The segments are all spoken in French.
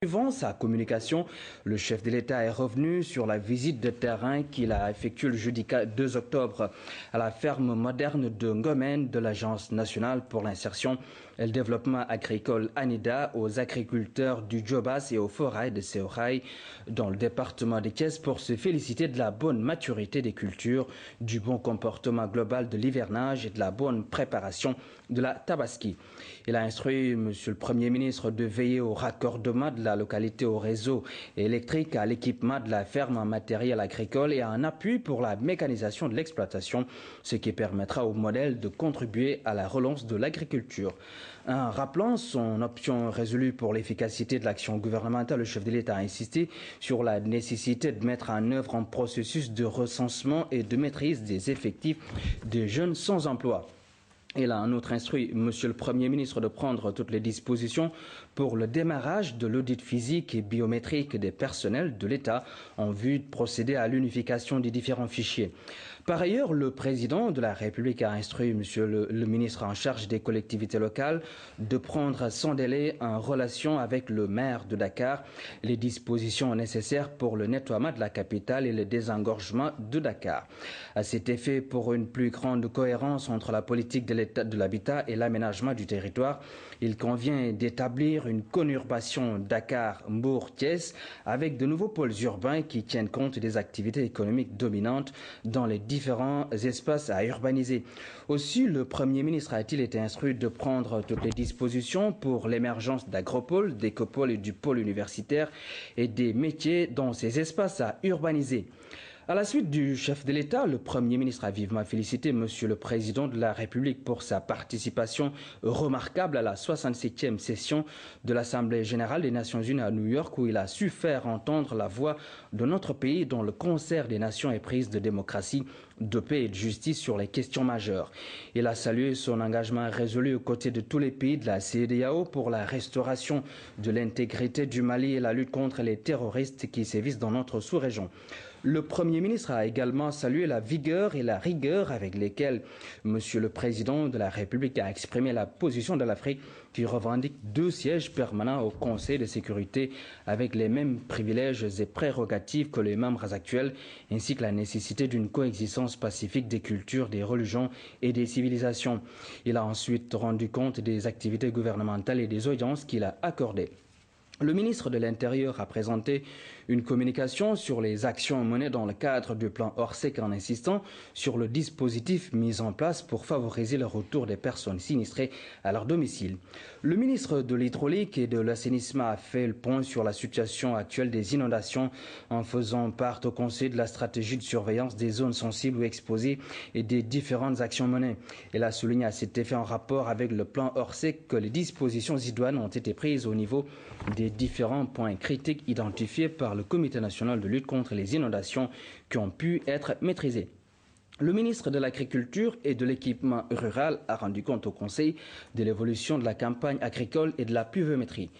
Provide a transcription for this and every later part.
Suivant sa communication, le chef de l'État est revenu sur la visite de terrain qu'il a effectuée le jeudi 2 octobre à la ferme moderne de Ngomen de l'Agence nationale pour l'insertion et le développement agricole ANIDA aux agriculteurs du Djobas et au Forail de Seorail dans le département des Thiès pour se féliciter de la bonne maturité des cultures, du bon comportement global de l'hivernage et de la bonne préparation de la tabaski. Il a instruit M. le Premier ministre de veiller au raccordement de la localité au réseau électrique, à l'équipement de la ferme en matériel agricole et à un appui pour la mécanisation de l'exploitation, ce qui permettra au modèle de contribuer à la relance de l'agriculture. En rappelant son option résolue pour l'efficacité de l'action gouvernementale, le chef de l'État a insisté sur la nécessité de mettre en œuvre un processus de recensement et de maîtrise des effectifs des jeunes sans emploi. Il a en outre instruit M. le Premier ministre de prendre toutes les dispositions pour le démarrage de l'audit physique et biométrique des personnels de l'État en vue de procéder à l'unification des différents fichiers. Par ailleurs, le président de la République a instruit M. le ministre en charge des collectivités locales de prendre sans délai en relation avec le maire de Dakar les dispositions nécessaires pour le nettoiement de la capitale et le désengorgement de Dakar. À cet effet, pour une plus grande cohérence entre la politique de l'État de l'habitat et l'aménagement du territoire, il convient d'établir une conurbation Dakar-Mbour-Thiès avec de nouveaux pôles urbains qui tiennent compte des activités économiques dominantes dans les différents espaces à urbaniser. Aussi, le Premier ministre a-t-il été instruit de prendre toutes les dispositions pour l'émergence d'agropoles, d'écopoles et du pôle universitaire et des métiers dans ces espaces à urbaniser. À la suite du chef de l'État, le Premier ministre a vivement félicité M. le Président de la République pour sa participation remarquable à la 67e session de l'Assemblée générale des Nations unies à New York, où il a su faire entendre la voix de notre pays dont le concert des nations est prise de démocratie, de paix et de justice sur les questions majeures. Il a salué son engagement résolu aux côtés de tous les pays de la CEDEAO pour la restauration de l'intégrité du Mali et la lutte contre les terroristes qui sévissent dans notre sous-région. Le Premier ministre a également salué la vigueur et la rigueur avec lesquelles M. le Président de la République a exprimé la position de l'Afrique qui revendique 2 sièges permanents au Conseil de sécurité avec les mêmes privilèges et prérogatives que les membres actuels, ainsi que la nécessité d'une coexistence pacifique des cultures, des religions et des civilisations. Il a ensuite rendu compte des activités gouvernementales et des audiences qu'il a accordées. Le ministre de l'Intérieur a présenté une communication sur les actions menées dans le cadre du plan Orsec en insistant sur le dispositif mis en place pour favoriser le retour des personnes sinistrées à leur domicile. Le ministre de l'Hydraulique et de l'Assainissement a fait le point sur la situation actuelle des inondations en faisant part au Conseil de la stratégie de surveillance des zones sensibles ou exposées et des différentes actions menées. Il a souligné à cet effet en rapport avec le plan Orsec que les dispositions idoines ont été prises au niveau des différents points critiques identifiés par le Comité national de lutte contre les inondations qui ont pu être maîtrisés. Le ministre de l'Agriculture et de l'Équipement rural a rendu compte au Conseil de l'évolution de la campagne agricole et de la pluviométrie.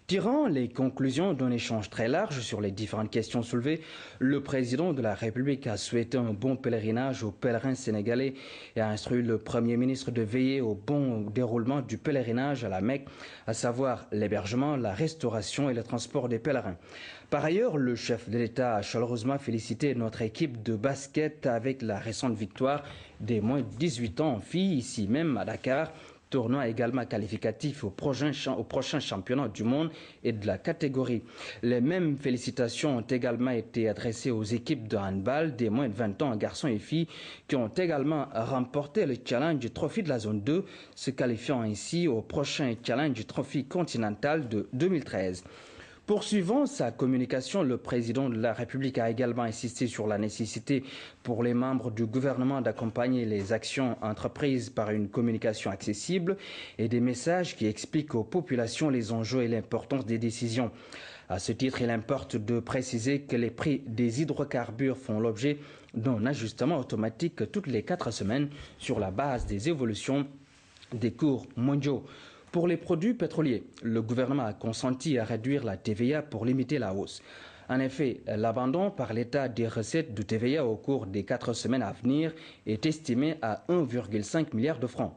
Tirant les conclusions d'un échange très large sur les différentes questions soulevées, le président de la République a souhaité un bon pèlerinage aux pèlerins sénégalais et a instruit le Premier ministre de veiller au bon déroulement du pèlerinage à la Mecque, à savoir l'hébergement, la restauration et le transport des pèlerins. Par ailleurs, le chef de l'État a chaleureusement félicité notre équipe de basket avec la récente victoire des moins de 18 ans en filles, ici même à Dakar, tournoi également qualificatif au prochain championnat du monde et de la catégorie. Les mêmes félicitations ont également été adressées aux équipes de handball des moins de 20 ans, garçons et filles, qui ont également remporté le challenge du Trophy de la zone 2, se qualifiant ainsi au prochain challenge du Trophy continental de 2013. Poursuivant sa communication, le président de la République a également insisté sur la nécessité pour les membres du gouvernement d'accompagner les actions entreprises par une communication accessible et des messages qui expliquent aux populations les enjeux et l'importance des décisions. À ce titre, il importe de préciser que les prix des hydrocarbures font l'objet d'un ajustement automatique toutes les 4 semaines sur la base des évolutions des cours mondiaux. Pour les produits pétroliers, le gouvernement a consenti à réduire la TVA pour limiter la hausse. En effet, l'abandon par l'État des recettes de TVA au cours des 4 semaines à venir est estimé à 1,5 milliard de francs.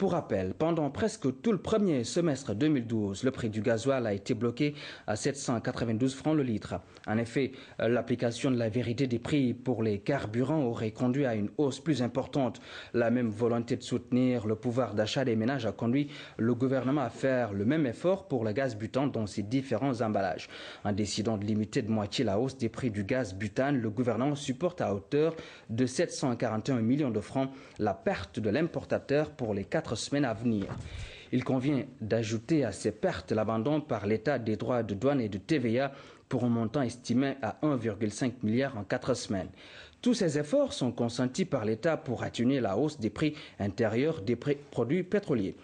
Pour rappel, pendant presque tout le premier semestre 2012, le prix du gasoil a été bloqué à 792 francs le litre. En effet, l'application de la vérité des prix pour les carburants aurait conduit à une hausse plus importante. La même volonté de soutenir le pouvoir d'achat des ménages a conduit le gouvernement à faire le même effort pour le gaz butane dans ses différents emballages. En décidant de limiter de moitié la hausse des prix du gaz butane, le gouvernement supporte à hauteur de 741 millions de francs la perte de l'importateur pour les 4 semaines à venir. Il convient d'ajouter à ces pertes l'abandon par l'État des droits de douane et de TVA pour un montant estimé à 1,5 milliard en 4 semaines. Tous ces efforts sont consentis par l'État pour atténuer la hausse des prix intérieurs des produits pétroliers.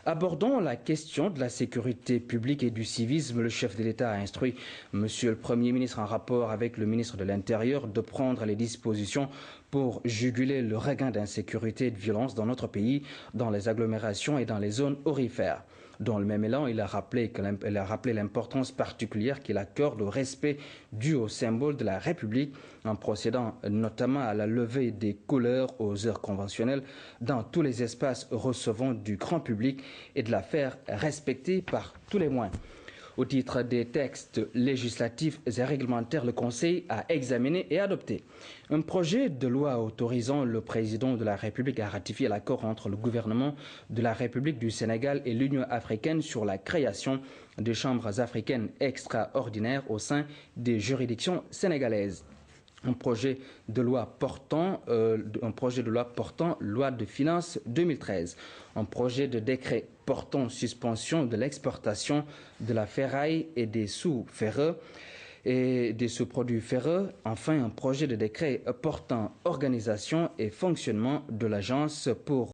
Abordons la question de la sécurité publique et du civisme. Le chef de l'État a instruit Monsieur le Premier ministre en rapport avec le ministre de l'Intérieur de prendre les dispositions pour juguler le regain d'insécurité et de violence dans notre pays, dans les agglomérations et dans les zones aurifères. Dans le même élan, il a rappelé l'importance particulière qu'il accorde au respect dû au symbole de la République, en procédant notamment à la levée des couleurs aux heures conventionnelles dans tous les espaces recevant du grand public et de la faire respecter par tous les moyens. Au titre des textes législatifs et réglementaires, le Conseil a examiné et adopté un projet de loi autorisant le président de la République à ratifier l'accord entre le gouvernement de la République du Sénégal et l'Union africaine sur la création de chambres africaines extraordinaires au sein des juridictions sénégalaises. Un projet de loi portant loi de finances 2013, un projet de décret portant suspension de l'exportation de la ferraille et des sous-ferreux et des sous-produits ferreux, enfin un projet de décret portant organisation et fonctionnement de l'agence pour